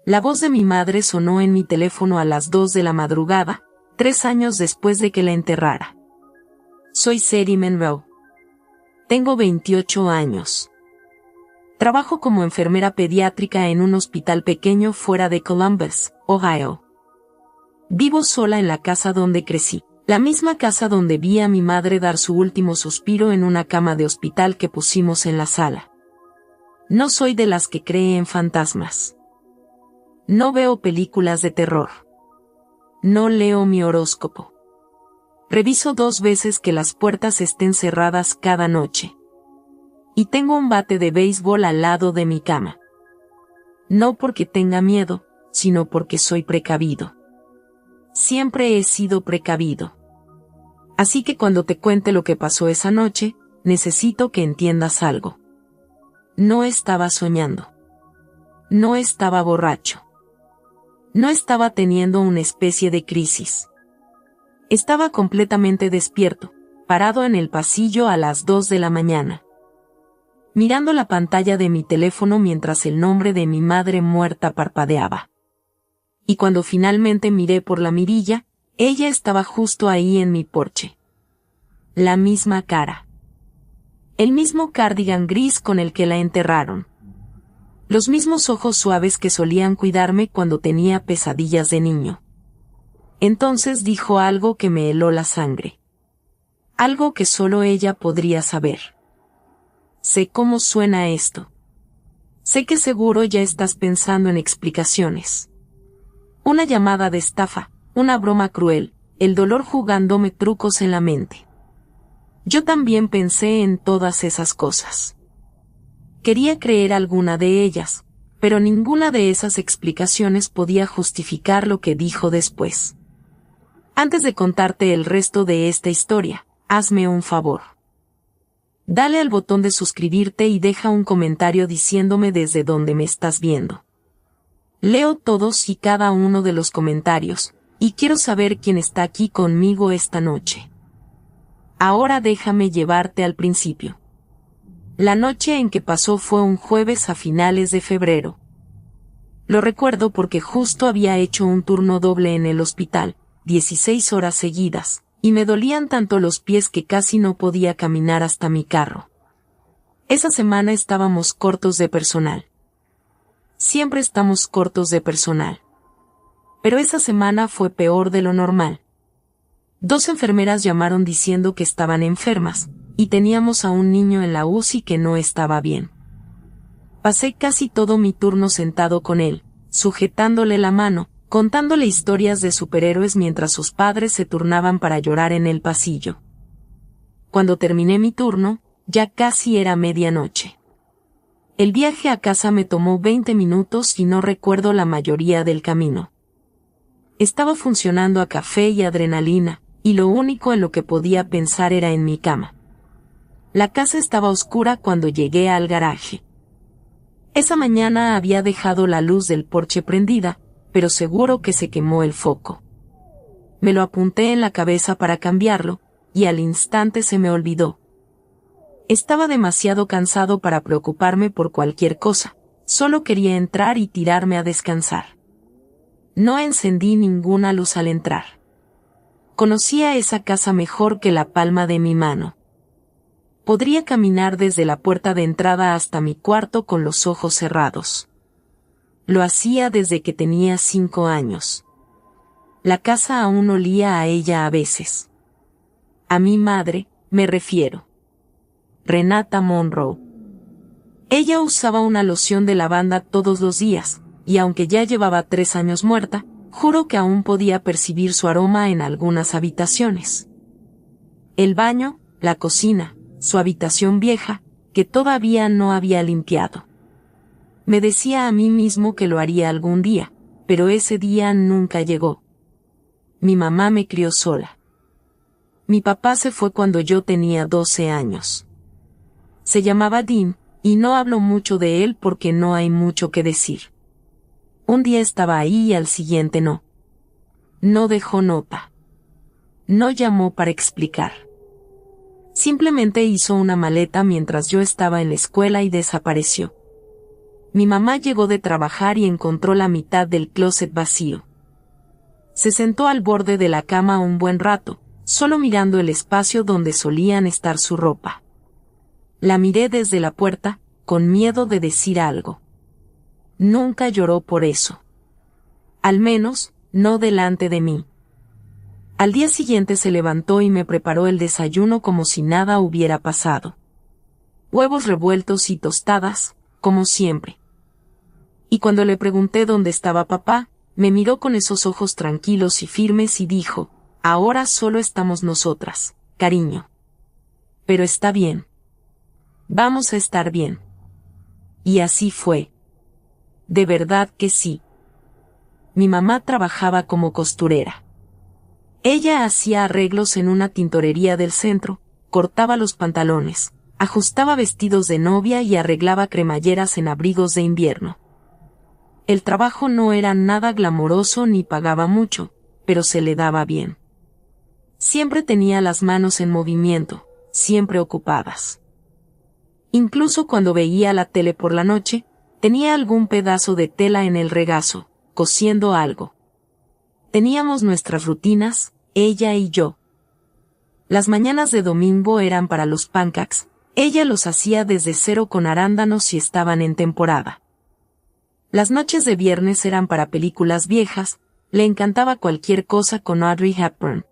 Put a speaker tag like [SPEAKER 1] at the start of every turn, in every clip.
[SPEAKER 1] La voz de mi madre sonó en mi teléfono a las 2 de la madrugada, 3 años después de que la enterrara. Soy Sadie Monroe. Tengo 28 años. Trabajo como enfermera pediátrica en un hospital pequeño fuera de Columbus, Ohio. Vivo sola en la casa donde crecí, la misma casa donde vi a mi madre dar su último suspiro en una cama de hospital que pusimos en la sala. No soy de las que cree en fantasmas. No veo películas de terror. No leo mi horóscopo. Reviso 2 veces que las puertas estén cerradas cada noche. Y tengo un bate de béisbol al lado de mi cama. No porque tenga miedo, sino porque soy precavido. Siempre he sido precavido. Así que cuando te cuente lo que pasó esa noche, necesito que entiendas algo. No estaba soñando. No estaba borracho. No estaba teniendo una especie de crisis. Estaba completamente despierto, parado en el pasillo a las 2 de la mañana. Mirando la pantalla de mi teléfono mientras el nombre de mi madre muerta parpadeaba. Y cuando finalmente miré por la mirilla, ella estaba justo ahí en mi porche. La misma cara. El mismo cardigan gris con el que la enterraron. Los mismos ojos suaves que solían cuidarme cuando tenía pesadillas de niño. Entonces dijo algo que me heló la sangre. Algo que solo ella podría saber. Sé cómo suena esto. Sé que seguro ya estás pensando en explicaciones. Una llamada de estafa, una broma cruel, el dolor jugándome trucos en la mente. Yo también pensé en todas esas cosas. Quería creer alguna de ellas, pero ninguna de esas explicaciones podía justificar lo que dijo después. Antes de contarte el resto de esta historia, hazme un favor. Dale al botón de suscribirte y deja un comentario diciéndome desde dónde me estás viendo. Leo todos y cada uno de los comentarios, y quiero saber quién está aquí conmigo esta noche. Ahora déjame llevarte al principio. La noche en que pasó fue un jueves a finales de febrero. Lo recuerdo porque justo había hecho un turno doble en el hospital, 16 horas seguidas, y me dolían tanto los pies que casi no podía caminar hasta mi carro. Esa semana estábamos cortos de personal. Siempre estamos cortos de personal. Pero esa semana fue peor de lo normal. 2 enfermeras llamaron diciendo que estaban enfermas, y teníamos a un niño en la UCI que no estaba bien. Pasé casi todo mi turno sentado con él, sujetándole la mano, contándole historias de superhéroes mientras sus padres se turnaban para llorar en el pasillo. Cuando terminé mi turno, ya casi era medianoche. El viaje a casa me tomó 20 minutos y no recuerdo la mayoría del camino. Estaba funcionando a café y adrenalina, y lo único en lo que podía pensar era en mi cama. La casa estaba oscura cuando llegué al garaje. Esa mañana había dejado la luz del porche prendida, pero seguro que se quemó el foco. Me lo apunté en la cabeza para cambiarlo, y al instante se me olvidó. Estaba demasiado cansado para preocuparme por cualquier cosa, solo quería entrar y tirarme a descansar. No encendí ninguna luz al entrar. Conocía esa casa mejor que la palma de mi mano. Podría caminar desde la puerta de entrada hasta mi cuarto con los ojos cerrados. Lo hacía desde que tenía 5 años. La casa aún olía a ella a veces. A mi madre, me refiero. Renata Monroe. Ella usaba una loción de lavanda todos los días, y aunque ya llevaba 3 años muerta, juro que aún podía percibir su aroma en algunas habitaciones. El baño, la cocina, su habitación vieja, que todavía no había limpiado. Me decía a mí mismo que lo haría algún día, pero ese día nunca llegó. Mi mamá me crió sola. Mi papá se fue cuando yo tenía 12 años. Se llamaba Dean, y no hablo mucho de él porque no hay mucho que decir. Un día estaba ahí y al siguiente no. No dejó nota. No llamó para explicar. Simplemente hizo una maleta mientras yo estaba en la escuela y desapareció. mi mamá llegó de trabajar y encontró la mitad del closet vacío. Se sentó al borde de la cama un buen rato, solo mirando el espacio donde solían estar su ropa. La miré desde la puerta, con miedo de decir algo. Nunca lloró por eso. Al menos, no delante de mí. Al día siguiente se levantó y me preparó el desayuno como si nada hubiera pasado. Huevos revueltos y tostadas, como siempre. Y cuando le pregunté dónde estaba papá, me miró con esos ojos tranquilos y firmes y dijo, ahora solo estamos nosotras, cariño. Pero está bien. Vamos a estar bien. Y así fue. De verdad que sí. Mi mamá trabajaba como costurera. Ella hacía arreglos en una tintorería del centro, cortaba los pantalones, ajustaba vestidos de novia y arreglaba cremalleras en abrigos de invierno. El trabajo no era nada glamoroso ni pagaba mucho, pero se le daba bien. Siempre tenía las manos en movimiento, siempre ocupadas. Incluso cuando veía la tele por la noche, tenía algún pedazo de tela en el regazo, cosiendo algo. Teníamos nuestras rutinas, ella y yo. Las mañanas de domingo eran para los pancakes, ella los hacía desde cero con arándanos si estaban en temporada. Las noches de viernes eran para películas viejas, le encantaba cualquier cosa con Audrey Hepburn.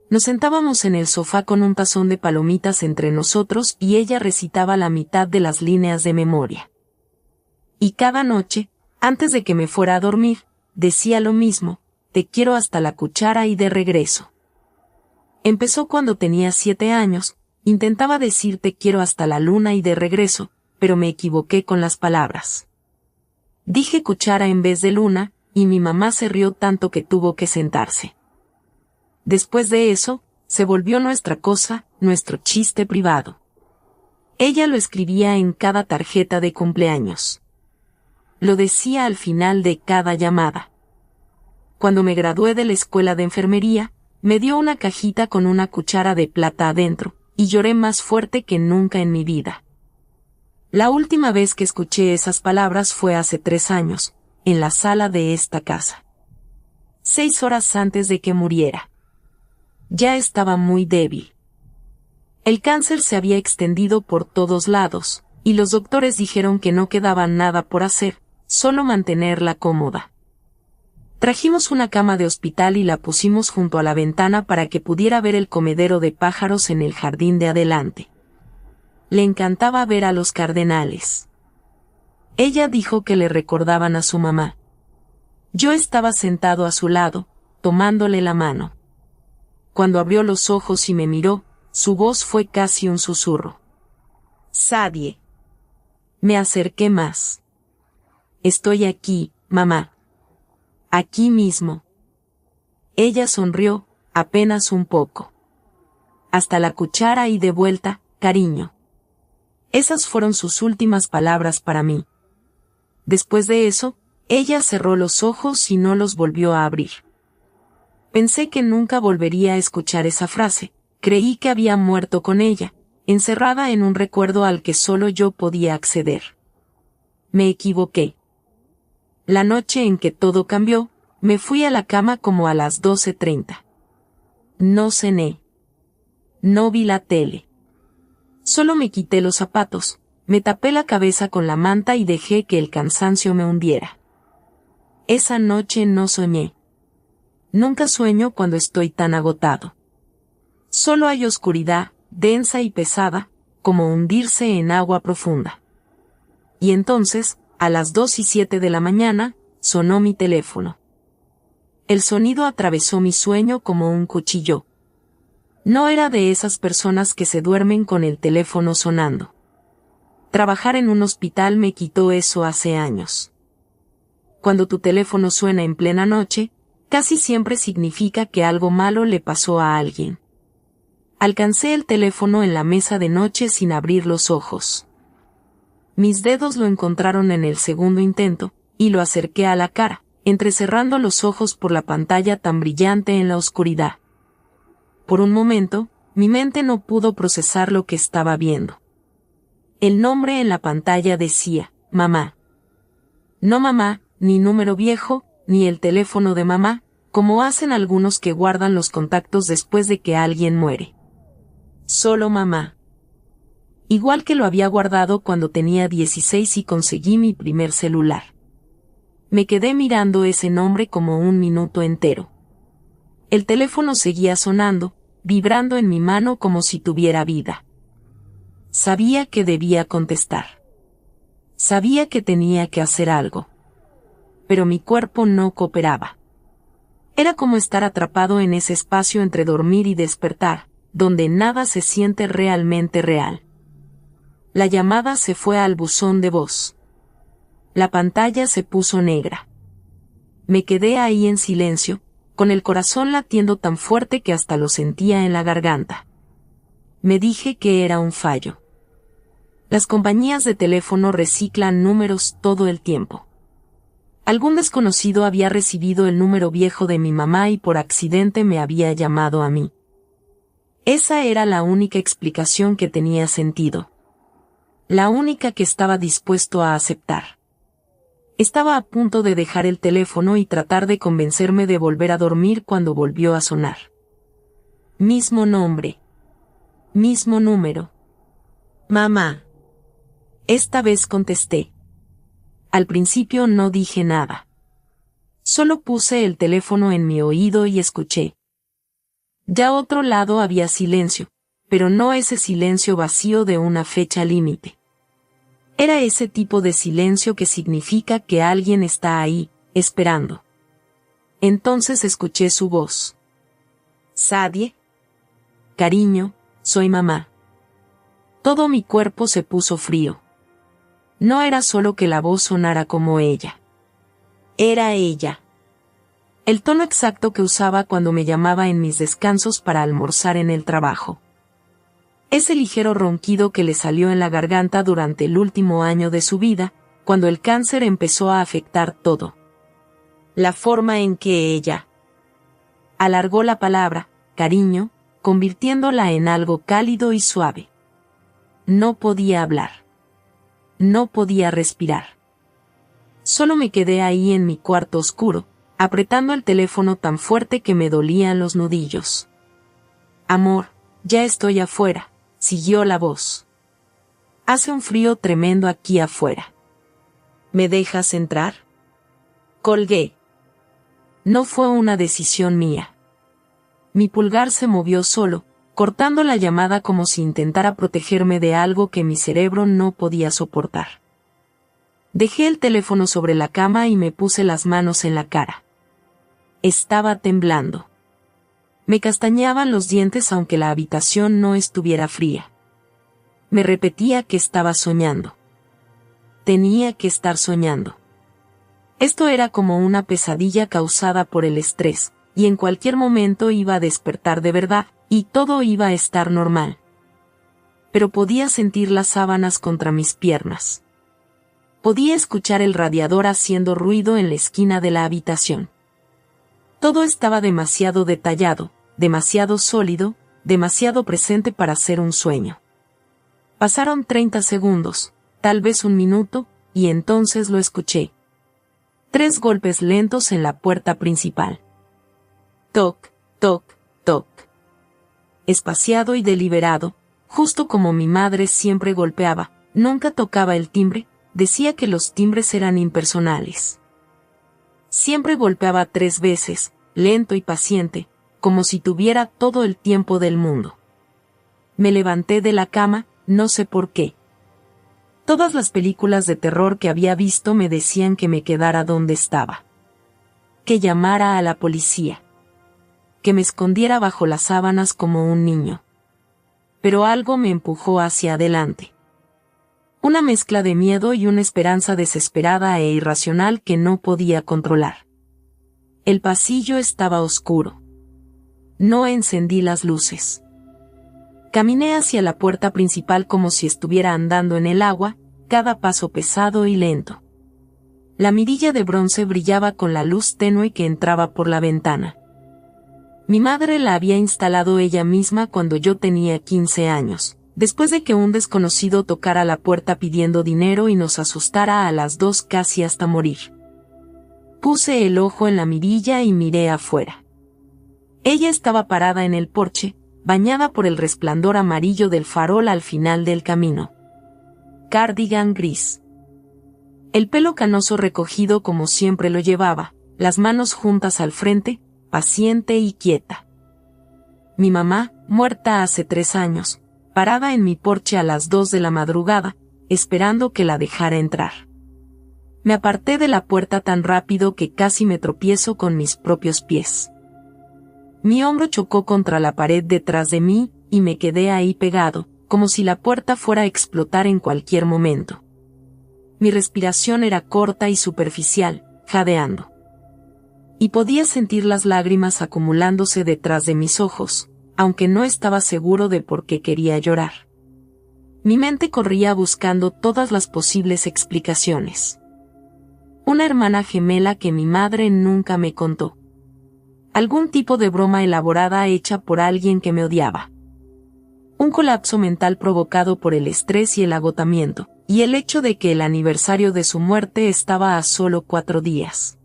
[SPEAKER 1] Nos sentábamos en el sofá con un tazón de palomitas entre nosotros y ella recitaba la mitad de las líneas de memoria. Y cada noche, antes de que me fuera a dormir, decía lo mismo, te quiero hasta la cuchara y de regreso. Empezó cuando tenía 7 años, intentaba decir te quiero hasta la luna y de regreso, pero me equivoqué con las palabras. Dije cuchara en vez de luna, y mi mamá se rió tanto que tuvo que sentarse. Después de eso, se volvió nuestra cosa, nuestro chiste privado. Ella lo escribía en cada tarjeta de cumpleaños. Lo decía al final de cada llamada. Cuando me gradué de la escuela de enfermería, me dio una cajita con una cuchara de plata adentro, y lloré más fuerte que nunca en mi vida. La última vez que escuché esas palabras fue hace 3 años, en la sala de esta casa. 6 horas antes de que muriera. Ya estaba muy débil. El cáncer se había extendido por todos lados, y los doctores dijeron que no quedaba nada por hacer, solo mantenerla cómoda. Trajimos una cama de hospital y la pusimos junto a la ventana para que pudiera ver el comedero de pájaros en el jardín de adelante. Le encantaba ver a los cardenales. Ella dijo que le recordaban a su mamá. Yo estaba sentado a su lado, tomándole la mano. Cuando abrió los ojos y me miró, su voz fue casi un susurro. Sadie. Me acerqué más. Estoy aquí, mamá. Aquí mismo. Ella sonrió, apenas un poco. Hasta la cuchara y de vuelta, cariño. Esas fueron sus últimas palabras para mí. Después de eso, ella cerró los ojos y no los volvió a abrir. Pensé que nunca volvería a escuchar esa frase, creí que había muerto con ella, encerrada en un recuerdo al que solo yo podía acceder. Me equivoqué. La noche en que todo cambió, me fui a la cama como a las 12:30. No cené. No vi la tele. Solo me quité los zapatos, me tapé la cabeza con la manta y dejé que el cansancio me hundiera. Esa noche no soñé. Nunca sueño cuando estoy tan agotado. Solo hay oscuridad, densa y pesada, como hundirse en agua profunda. Y entonces, a las 2:07 de la mañana, sonó mi teléfono. El sonido atravesó mi sueño como un cuchillo. No era de esas personas que se duermen con el teléfono sonando. Trabajar en un hospital me quitó eso hace años. Cuando tu teléfono suena en plena noche, casi siempre significa que algo malo le pasó a alguien. Alcancé el teléfono en la mesa de noche sin abrir los ojos. Mis dedos lo encontraron en el segundo intento, y lo acerqué a la cara, entrecerrando los ojos por la pantalla tan brillante en la oscuridad. Por un momento, mi mente no pudo procesar lo que estaba viendo. El nombre en la pantalla decía, mamá. No mamá, ni número viejo, ni el teléfono de mamá, como hacen algunos que guardan los contactos después de que alguien muere. Solo mamá. Igual que lo había guardado cuando tenía 16 y conseguí mi primer celular. Me quedé mirando ese nombre como un minuto entero. El teléfono seguía sonando, vibrando en mi mano como si tuviera vida. Sabía que debía contestar. Sabía que tenía que hacer algo. Pero mi cuerpo no cooperaba. Era como estar atrapado en ese espacio entre dormir y despertar, donde nada se siente realmente real. La llamada se fue al buzón de voz. La pantalla se puso negra. Me quedé ahí en silencio, con el corazón latiendo tan fuerte que hasta lo sentía en la garganta. Me dije que era un fallo. Las compañías de teléfono reciclan números todo el tiempo. Algún desconocido había recibido el número viejo de mi mamá y por accidente me había llamado a mí. Esa era la única explicación que tenía sentido. La única que estaba dispuesto a aceptar. Estaba a punto de dejar el teléfono y tratar de convencerme de volver a dormir cuando volvió a sonar. Mismo nombre. Mismo número. Mamá. Esta vez contesté. Al principio no dije nada. Solo puse el teléfono en mi oído y escuché. Ya otro lado había silencio, pero no ese silencio vacío de una fecha límite. Era ese tipo de silencio que significa que alguien está ahí, esperando. Entonces escuché su voz. Sadie. Cariño, soy mamá. Todo mi cuerpo se puso frío. No era solo que la voz sonara como ella. Era ella. El tono exacto que usaba cuando me llamaba en mis descansos para almorzar en el trabajo. Ese ligero ronquido que le salió en la garganta durante el último año de su vida, cuando el cáncer empezó a afectar todo. La forma en que ella alargó la palabra, cariño, convirtiéndola en algo cálido y suave. No podía hablar. No podía respirar. Solo me quedé ahí en mi cuarto oscuro, apretando el teléfono tan fuerte que me dolían los nudillos. Amor, ya estoy afuera, siguió la voz. Hace un frío tremendo aquí afuera. ¿Me dejas entrar? Colgué. No fue una decisión mía. Mi pulgar se movió solo, cortando la llamada como si intentara protegerme de algo que mi cerebro no podía soportar. Dejé el teléfono sobre la cama y me puse las manos en la cara. Estaba temblando. Me castañeaban los dientes aunque la habitación no estuviera fría. Me repetía que estaba soñando. Tenía que estar soñando. Esto era como una pesadilla causada por el estrés, y en cualquier momento iba a despertar de verdad, y todo iba a estar normal. Pero podía sentir las sábanas contra mis piernas. Podía escuchar el radiador haciendo ruido en la esquina de la habitación. Todo estaba demasiado detallado, demasiado sólido, demasiado presente para ser un sueño. Pasaron 30 segundos, tal vez un minuto, y entonces lo escuché. 3 golpes lentos en la puerta principal. Toc, toc, toc. Espaciado y deliberado, justo como mi madre siempre golpeaba, nunca tocaba el timbre, decía que los timbres eran impersonales. Siempre golpeaba 3 veces, lento y paciente, como si tuviera todo el tiempo del mundo. Me levanté de la cama, no sé por qué. Todas las películas de terror que había visto me decían que me quedara donde estaba. Que llamara a la policía. Que me escondiera bajo las sábanas como un niño. Pero algo me empujó hacia adelante. Una mezcla de miedo y una esperanza desesperada e irracional que no podía controlar. El pasillo estaba oscuro. No encendí las luces. Caminé hacia la puerta principal como si estuviera andando en el agua, cada paso pesado y lento. La mirilla de bronce brillaba con la luz tenue que entraba por la ventana. Mi madre la había instalado ella misma cuando yo tenía 15 años, después de que un desconocido tocara la puerta pidiendo dinero y nos asustara a las dos casi hasta morir. Puse el ojo en la mirilla y miré afuera. Ella estaba parada en el porche, bañada por el resplandor amarillo del farol al final del camino. Cardigan gris. El pelo canoso recogido como siempre lo llevaba, las manos juntas al frente, paciente y quieta. Mi mamá, muerta hace 3 años, parada en mi porche a las 2 de la madrugada, esperando que la dejara entrar. Me aparté de la puerta tan rápido que casi me tropiezo con mis propios pies. Mi hombro chocó contra la pared detrás de mí, y me quedé ahí pegado, como si la puerta fuera a explotar en cualquier momento. Mi respiración era corta y superficial, jadeando. Y podía sentir las lágrimas acumulándose detrás de mis ojos, aunque no estaba seguro de por qué quería llorar. Mi mente corría buscando todas las posibles explicaciones. Una hermana gemela que mi madre nunca me contó. Algún tipo de broma elaborada hecha por alguien que me odiaba. Un colapso mental provocado por el estrés y el agotamiento, y el hecho de que el aniversario de su muerte estaba a solo 4 días.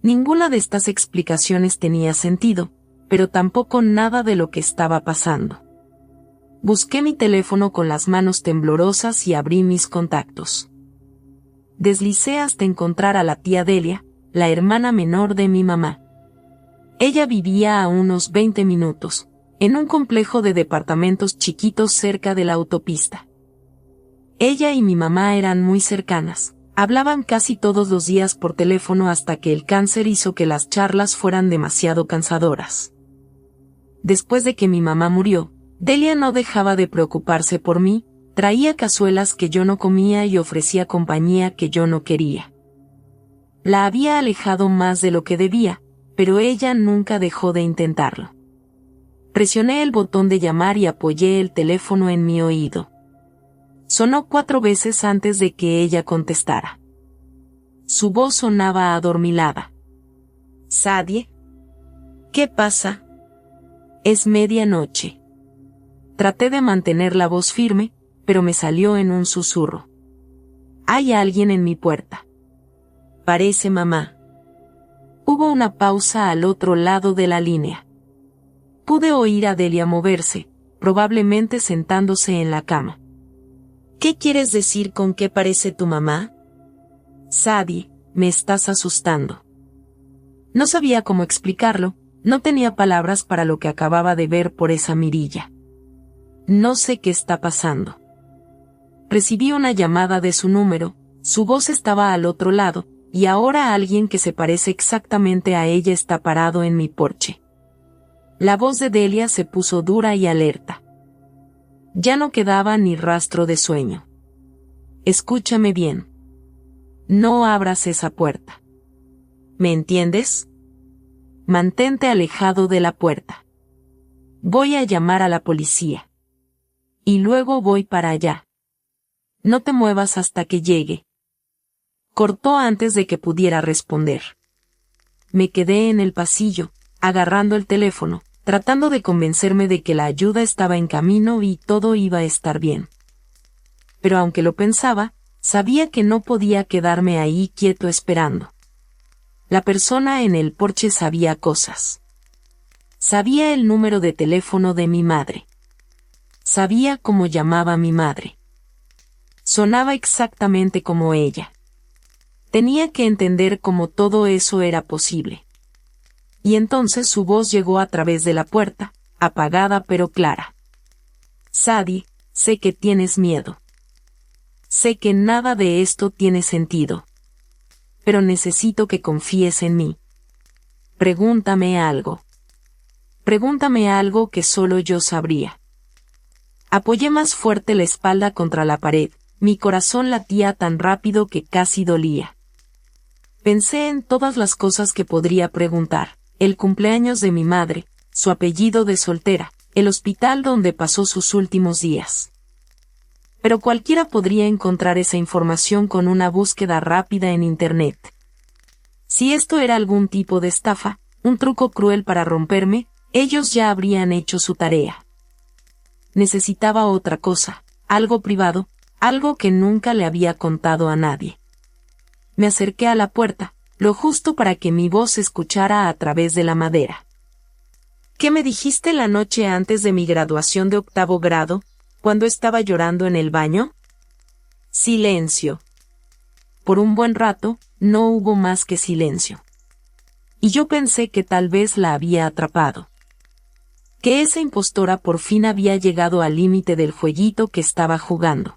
[SPEAKER 1] Ninguna de estas explicaciones tenía sentido, pero tampoco nada de lo que estaba pasando. Busqué mi teléfono con las manos temblorosas y abrí mis contactos. Deslicé hasta encontrar a la tía Delia, la hermana menor de mi mamá. Ella vivía a unos 20 minutos, en un complejo de departamentos chiquitos cerca de la autopista. Ella y mi mamá eran muy cercanas, hablaban casi todos los días por teléfono hasta que el cáncer hizo que las charlas fueran demasiado cansadoras. Después de que mi mamá murió, Delia no dejaba de preocuparse por mí, traía cazuelas que yo no comía y ofrecía compañía que yo no quería. La había alejado más de lo que debía, pero ella nunca dejó de intentarlo. Presioné el botón de llamar y apoyé el teléfono en mi oído. Sonó 4 veces antes de que ella contestara. Su voz sonaba adormilada. «Sadie, ¿qué pasa? Es medianoche». Traté de mantener la voz firme, pero me salió en un susurro. «Hay alguien en mi puerta. Parece mamá». Hubo una pausa al otro lado de la línea. Pude oír a Delia moverse, probablemente sentándose en la cama. «¿Qué quieres decir con qué parece tu mamá?» «Sadie, me estás asustando». No sabía cómo explicarlo, no tenía palabras para lo que acababa de ver por esa mirilla. «No sé qué está pasando». Recibí una llamada de su número, su voz estaba al otro lado, y ahora alguien que se parece exactamente a ella está parado en mi porche. La voz de Delia se puso dura y alerta. Ya no quedaba ni rastro de sueño. «Escúchame bien. No abras esa puerta. ¿Me entiendes? Mantente alejado de la puerta. Voy a llamar a la policía. Y luego voy para allá. No te muevas hasta que llegue». Cortó antes de que pudiera responder. Me quedé en el pasillo, agarrando el teléfono, tratando de convencerme de que la ayuda estaba en camino y todo iba a estar bien. Pero aunque lo pensaba, sabía que no podía quedarme ahí quieto esperando. La persona en el porche sabía cosas. Sabía el número de teléfono de mi madre. Sabía cómo llamaba mi madre. Sonaba exactamente como ella. Tenía que entender cómo todo eso era posible. Y entonces su voz llegó a través de la puerta, apagada pero clara. «Sadie, sé que tienes miedo. Sé que nada de esto tiene sentido. Pero necesito que confíes en mí. Pregúntame algo. Pregúntame algo que solo yo sabría». Apoyé más fuerte la espalda contra la pared, mi corazón latía tan rápido que casi dolía. Pensé en todas las cosas que podría preguntar: el cumpleaños de mi madre, su apellido de soltera, el hospital donde pasó sus últimos días. Pero cualquiera podría encontrar esa información con una búsqueda rápida en Internet. Si esto era algún tipo de estafa, un truco cruel para romperme, ellos ya habrían hecho su tarea. necesitaba otra cosa, algo privado, algo que nunca le había contado a nadie. Me acerqué a la puerta, lo justo para que mi voz se escuchara a través de la madera. ¿Qué me dijiste la noche antes de mi graduación de 8º grado, cuando estaba llorando en el baño? Silencio. Por un buen rato, no hubo más que silencio. Y yo pensé que tal vez la había atrapado. Que esa impostora por fin había llegado al límite del jueguito que estaba jugando.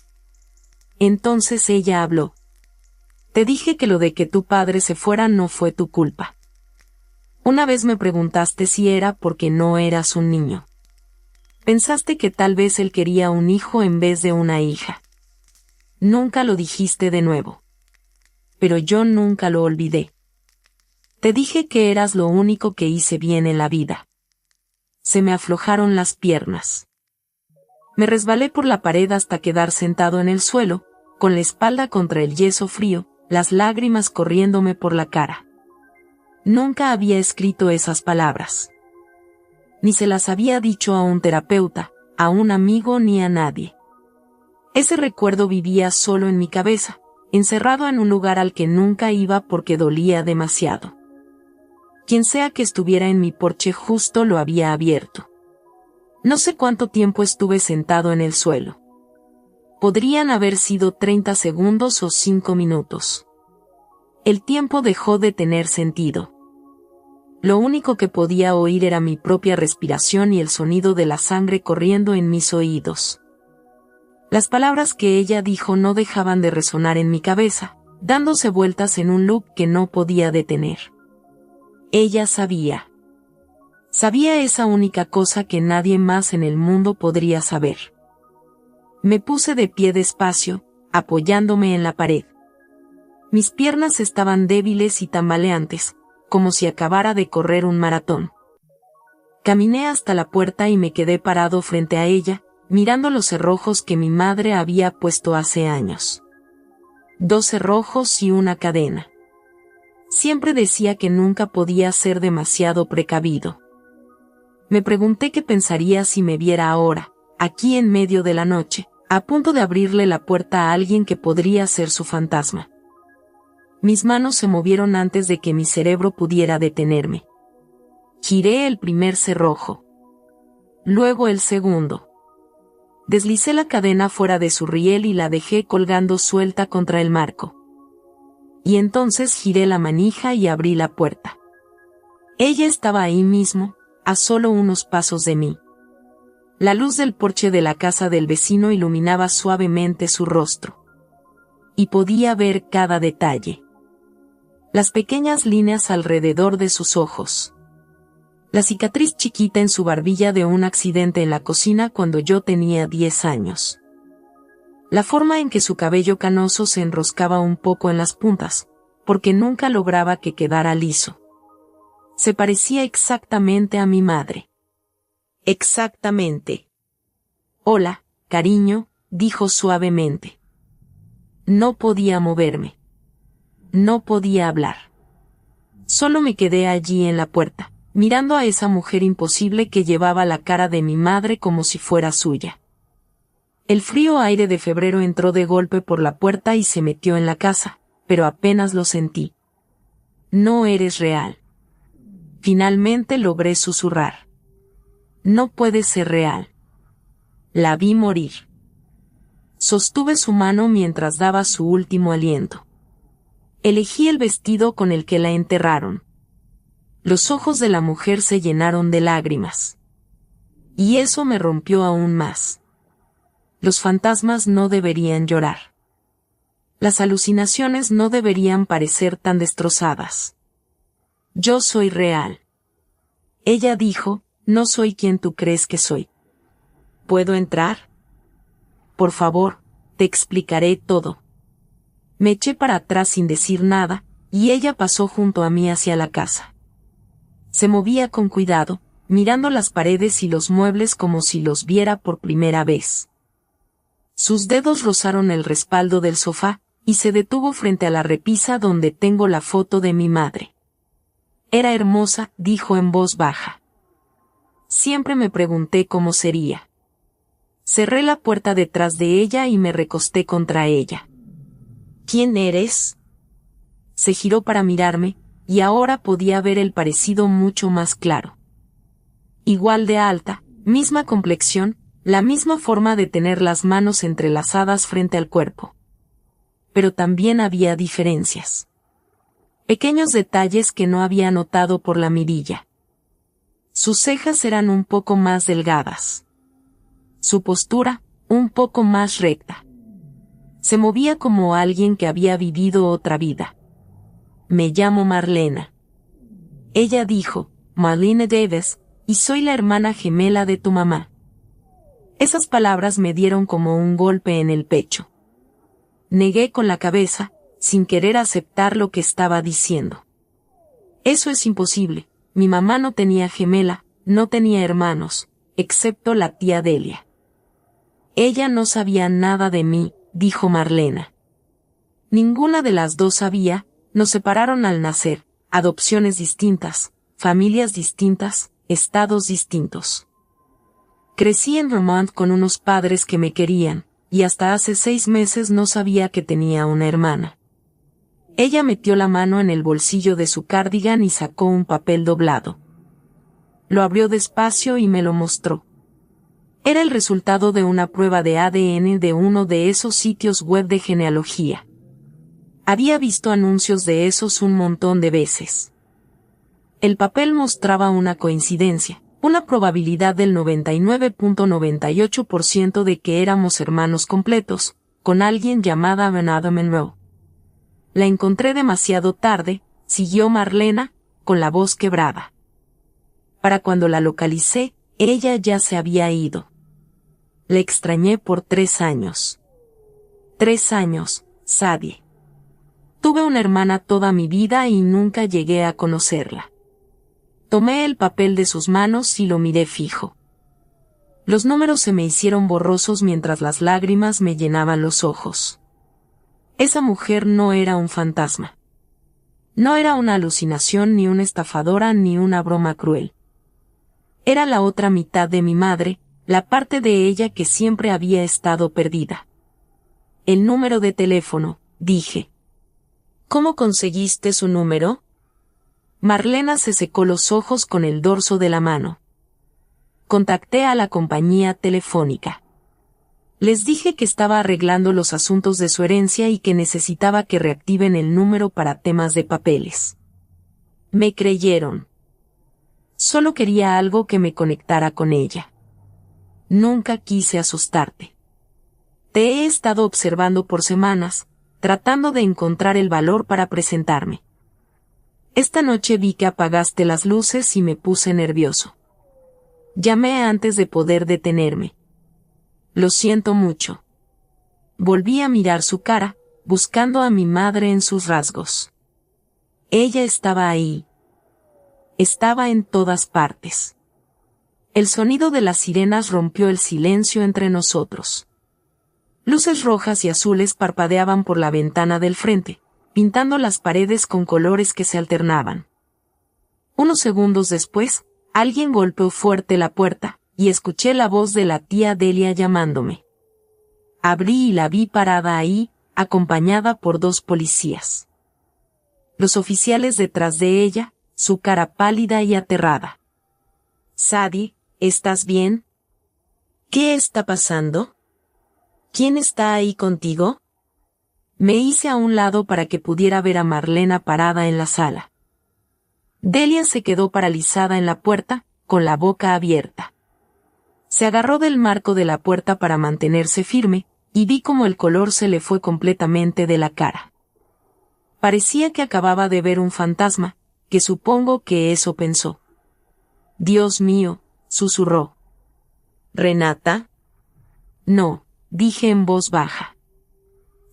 [SPEAKER 1] Entonces ella habló. Te dije que lo de que tu padre se fuera no fue tu culpa. Una vez me preguntaste si era porque no eras un niño. Pensaste que tal vez él quería un hijo en vez de una hija. Nunca lo dijiste de nuevo. Pero yo nunca lo olvidé. Te dije que eras lo único que hice bien en la vida. Se me aflojaron las piernas. Me resbalé por la pared hasta quedar sentado en el suelo, con la espalda contra el yeso frío, las lágrimas corriéndome por la cara. Nunca había escrito esas palabras. Ni se las había dicho a un terapeuta, a un amigo ni a nadie. Ese recuerdo vivía solo en mi cabeza, encerrado en un lugar al que nunca iba porque dolía demasiado. Quien sea que estuviera en mi porche justo lo había abierto. No sé cuánto tiempo estuve sentado en el suelo. Podrían haber sido 30 segundos o 5 minutos. El tiempo dejó de tener sentido. Lo único que podía oír era mi propia respiración y el sonido de la sangre corriendo en mis oídos. Las palabras que ella dijo no dejaban de resonar en mi cabeza, dándose vueltas en un loop que no podía detener. Ella sabía. Sabía esa única cosa que nadie más en el mundo podría saber. Me puse de pie despacio, apoyándome en la pared. Mis piernas estaban débiles y tambaleantes, como si acabara de correr un maratón. Caminé hasta la puerta y me quedé parado frente a ella, mirando los cerrojos que mi madre había puesto hace años. 2 cerrojos y una cadena. Siempre decía que nunca podía ser demasiado precavido. Me pregunté qué pensaría si me viera ahora, aquí en medio de la noche, a punto de abrirle la puerta a alguien que podría ser su fantasma. Mis manos se movieron antes de que mi cerebro pudiera detenerme. Giré el primer cerrojo. Luego el segundo. Deslicé la cadena fuera de su riel y la dejé colgando suelta contra el marco. Y entonces giré la manija y abrí la puerta. Ella estaba ahí mismo, a solo unos pasos de mí. La luz del porche de la casa del vecino iluminaba suavemente su rostro. Y podía ver cada detalle. Las pequeñas líneas alrededor de sus ojos. La cicatriz chiquita en su barbilla de un accidente en la cocina cuando yo tenía 10 años. La forma en que su cabello canoso se enroscaba un poco en las puntas, porque nunca lograba que quedara liso. Se parecía exactamente a mi madre. Exactamente. Hola, cariño, dijo suavemente. No podía moverme. No podía hablar. Solo me quedé allí en la puerta, mirando a esa mujer imposible que llevaba la cara de mi madre como si fuera suya. El frío aire de febrero entró de golpe por la puerta y se metió en la casa, pero apenas lo sentí. No eres real. Finalmente logré susurrar. No puede ser real. La vi morir. Sostuve su mano mientras daba su último aliento. Elegí el vestido con el que la enterraron. Los ojos de la mujer se llenaron de lágrimas. Y eso me rompió aún más. Los fantasmas no deberían llorar. Las alucinaciones no deberían parecer tan destrozadas. Yo soy real. Ella dijo, no soy quien tú crees que soy. ¿Puedo entrar? Por favor, te explicaré todo. Me eché para atrás sin decir nada, y ella pasó junto a mí hacia la casa. Se movía con cuidado, mirando las paredes y los muebles como si los viera por primera vez. Sus dedos rozaron el respaldo del sofá, y se detuvo frente a la repisa donde tengo la foto de mi madre. Era hermosa, dijo en voz baja. Siempre me pregunté cómo sería. Cerré la puerta detrás de ella y me recosté contra ella. ¿Quién eres? Se giró para mirarme, y ahora podía ver el parecido mucho más claro. Igual de alta, misma complexión, la misma forma de tener las manos entrelazadas frente al cuerpo. Pero también había diferencias. Pequeños detalles que no había notado por la mirilla. Sus cejas eran un poco más delgadas. Su postura, un poco más recta. Se movía como alguien que había vivido otra vida. Me llamo Marlena. Ella dijo, Marlene Davis, y soy la hermana gemela de tu mamá. Esas palabras me dieron como un golpe en el pecho. Negué con la cabeza, sin querer aceptar lo que estaba diciendo. Eso es imposible, mi mamá no tenía gemela, no tenía hermanos, excepto la tía Delia. Ella no sabía nada de mí, dijo Marlena. Ninguna de las dos sabía, nos separaron al nacer, adopciones distintas, familias distintas, estados distintos. Crecí en Vermont con unos padres que me querían, y hasta hace 6 meses no sabía que tenía una hermana. Ella metió la mano en el bolsillo de su cardigan y sacó un papel doblado. Lo abrió despacio y me lo mostró. Era el resultado de una prueba de ADN de uno de esos sitios web de genealogía. Había visto anuncios de esos un montón de veces. El papel mostraba una coincidencia, una probabilidad del 99.98% de que éramos hermanos completos, con alguien llamada Bernardo Monroe. La encontré demasiado tarde, siguió Marlena, con la voz quebrada. Para cuando la localicé, ella ya se había ido. Le extrañé por 3 años. 3 años, Sadie. Tuve una hermana toda mi vida y nunca llegué a conocerla. Tomé el papel de sus manos y lo miré fijo. Los números se me hicieron borrosos mientras las lágrimas me llenaban los ojos. Esa mujer no era un fantasma. No era una alucinación ni una estafadora ni una broma cruel. Era la otra mitad de mi madre, la parte de ella que siempre había estado perdida. El número de teléfono, dije. ¿Cómo conseguiste su número? Marlena se secó los ojos con el dorso de la mano. Contacté a la compañía telefónica. Les dije que estaba arreglando los asuntos de su herencia y que necesitaba que reactiven el número para temas de papeles. Me creyeron. Solo quería algo que me conectara con ella. Nunca quise asustarte. Te he estado observando por semanas, tratando de encontrar el valor para presentarme. Esta noche vi que apagaste las luces y me puse nervioso. Llamé antes de poder detenerme. Lo siento mucho. Volví a mirar su cara, buscando a mi madre en sus rasgos. Ella estaba ahí. Estaba en todas partes. El sonido de las sirenas rompió el silencio entre nosotros. Luces rojas y azules parpadeaban por la ventana del frente, pintando las paredes con colores que se alternaban. Unos segundos después, alguien golpeó fuerte la puerta, y escuché la voz de la tía Delia llamándome. Abrí y la vi parada ahí, acompañada por 2 policías. Los oficiales detrás de ella, su cara pálida y aterrada. Sadie, ¿estás bien? ¿Qué está pasando? ¿Quién está ahí contigo? Me hice a un lado para que pudiera ver a Marlena parada en la sala. Delia se quedó paralizada en la puerta, con la boca abierta. Se agarró del marco de la puerta para mantenerse firme, y vi cómo el color se le fue completamente de la cara. Parecía que acababa de ver un fantasma, que supongo que eso pensó. Dios mío, susurró. ¿Renata? No, dije en voz baja.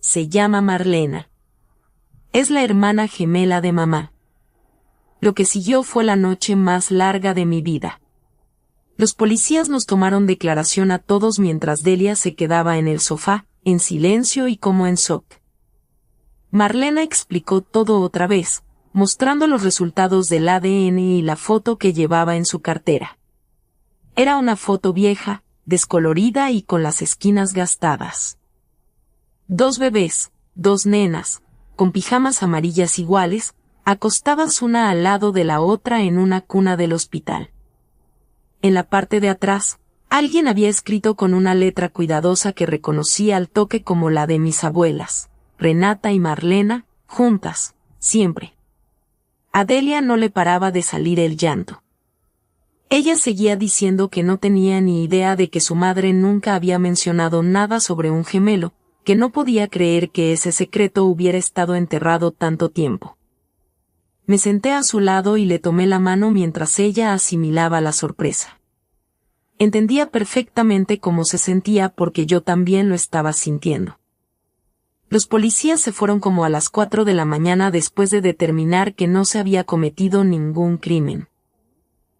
[SPEAKER 1] Se llama Marlena. Es la hermana gemela de mamá. Lo que siguió fue la noche más larga de mi vida. Los policías nos tomaron declaración a todos mientras Delia se quedaba en el sofá, en silencio y como en shock. Marlena explicó todo otra vez, mostrando los resultados del ADN y la foto que llevaba en su cartera. Era una foto vieja, descolorida y con las esquinas gastadas. 2 bebés, 2 nenas, con pijamas amarillas iguales, acostadas una al lado de la otra en una cuna del hospital. En la parte de atrás, alguien había escrito con una letra cuidadosa que reconocí al toque como la de mis abuelas, Renata y Marlena, juntas, siempre. A Delia no le paraba de salir el llanto. Ella seguía diciendo que no tenía ni idea de que su madre nunca había mencionado nada sobre un gemelo, que no podía creer que ese secreto hubiera estado enterrado tanto tiempo. Me senté a su lado y le tomé la mano mientras ella asimilaba la sorpresa. Entendía perfectamente cómo se sentía porque yo también lo estaba sintiendo. Los policías se fueron como a las 4 de la mañana después de determinar que no se había cometido ningún crimen.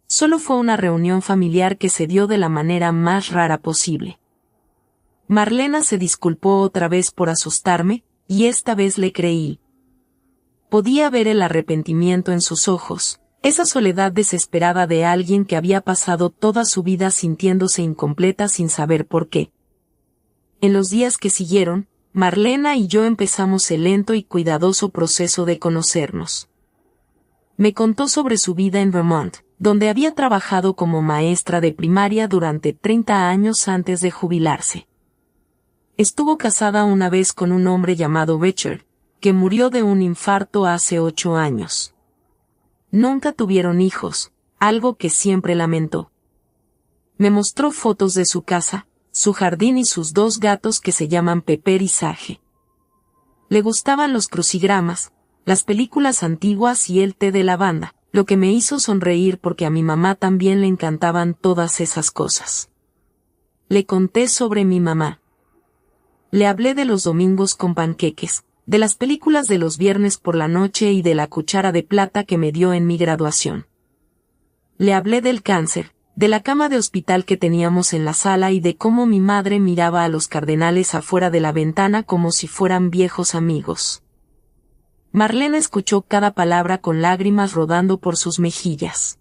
[SPEAKER 1] Solo fue una reunión familiar que se dio de la manera más rara posible. Marlena se disculpó otra vez por asustarme, y esta vez le creí. Podía ver el arrepentimiento en sus ojos, esa soledad desesperada de alguien que había pasado toda su vida sintiéndose incompleta sin saber por qué. En los días que siguieron, Marlena y yo empezamos el lento y cuidadoso proceso de conocernos. Me contó sobre su vida en Vermont, donde había trabajado como maestra de primaria durante 30 años antes de jubilarse. Estuvo casada una vez con un hombre llamado Richard, que murió de un infarto hace 8 años. Nunca tuvieron hijos, algo que siempre lamentó. Me mostró fotos de su casa, su jardín y sus 2 gatos que se llaman Pepper y Sage. Le gustaban los crucigramas, las películas antiguas y el té de lavanda, lo que me hizo sonreír porque a mi mamá también le encantaban todas esas cosas. Le conté sobre mi mamá. Le hablé de los domingos con panqueques, de las películas de los viernes por la noche y de la cuchara de plata que me dio en mi graduación. Le hablé del cáncer, de la cama de hospital que teníamos en la sala y de cómo mi madre miraba a los cardenales afuera de la ventana como si fueran viejos amigos. Marlena escuchó cada palabra con lágrimas rodando por sus mejillas.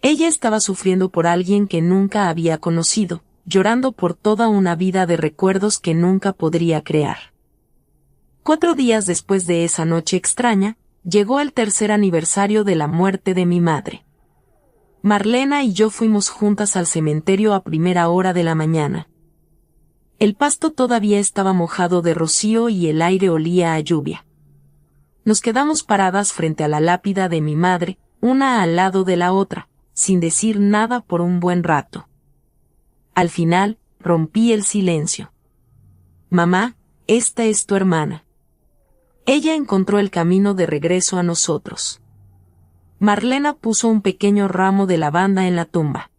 [SPEAKER 1] Ella estaba sufriendo por alguien que nunca había conocido, llorando por toda una vida de recuerdos que nunca podría crear. 4 días después de esa noche extraña, llegó el 3er aniversario de la muerte de mi madre. Marlena y yo fuimos juntas al cementerio a primera hora de la mañana. El pasto todavía estaba mojado de rocío y el aire olía a lluvia. Nos quedamos paradas frente a la lápida de mi madre, una al lado de la otra, sin decir nada por un buen rato. Al final, rompí el silencio. Mamá, esta es tu hermana. Ella encontró el camino de regreso a nosotros. Marlena puso un pequeño ramo de lavanda en la tumba.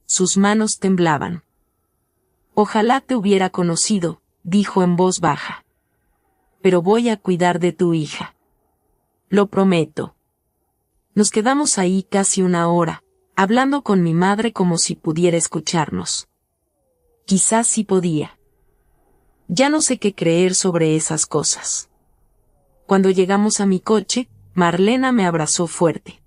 [SPEAKER 1] Sus manos temblaban. Ojalá te hubiera conocido, dijo en voz baja. Pero voy a cuidar de tu hija. Lo prometo. Nos quedamos ahí casi una hora, hablando con mi madre como si pudiera escucharnos. Quizás sí podía. Ya no sé qué creer sobre esas cosas. Cuando llegamos a mi coche, Marlena me abrazó fuerte.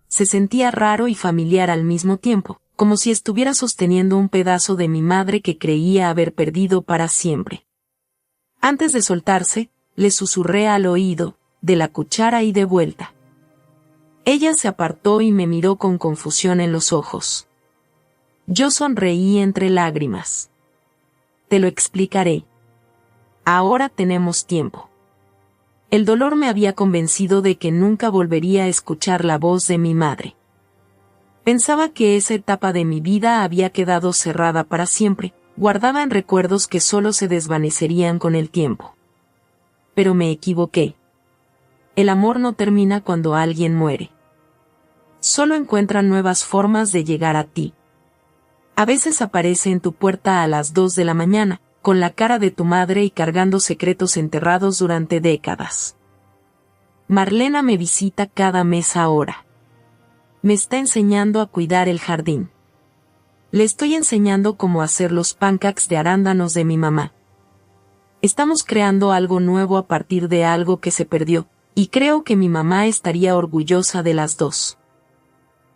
[SPEAKER 1] Se sentía raro y familiar al mismo tiempo, como si estuviera sosteniendo un pedazo de mi madre que creía haber perdido para siempre. Antes de soltarse, le susurré al oído, de la cuchara y de vuelta. Ella se apartó y me miró con confusión en los ojos. Yo sonreí entre lágrimas. Te lo explicaré. Ahora tenemos tiempo. El dolor me había convencido de que nunca volvería a escuchar la voz de mi madre. Pensaba que esa etapa de mi vida había quedado cerrada para siempre, guardaba en recuerdos que solo se desvanecerían con el tiempo. Pero me equivoqué. El amor no termina cuando alguien muere. Solo encuentra nuevas formas de llegar a ti. A veces aparece en tu puerta a las 2 de la mañana, con la cara de tu madre y cargando secretos enterrados durante décadas. Marlena me visita cada mes ahora. Me está enseñando a cuidar el jardín. Le estoy enseñando cómo hacer los pancakes de arándanos de mi mamá. Estamos creando algo nuevo a partir de algo que se perdió, y creo que mi mamá estaría orgullosa de las dos.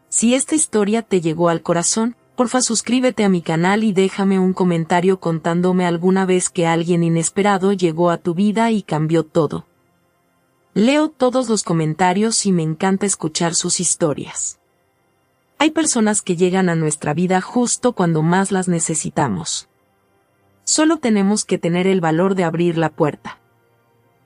[SPEAKER 1] Si esta historia te llegó al corazón, Porfa, suscríbete a mi canal y déjame un comentario contándome alguna vez que alguien inesperado llegó a tu vida y cambió todo. Leo todos los comentarios y me encanta escuchar sus historias. Hay personas que llegan a nuestra vida justo cuando más las necesitamos. Solo tenemos que tener el valor de abrir la puerta.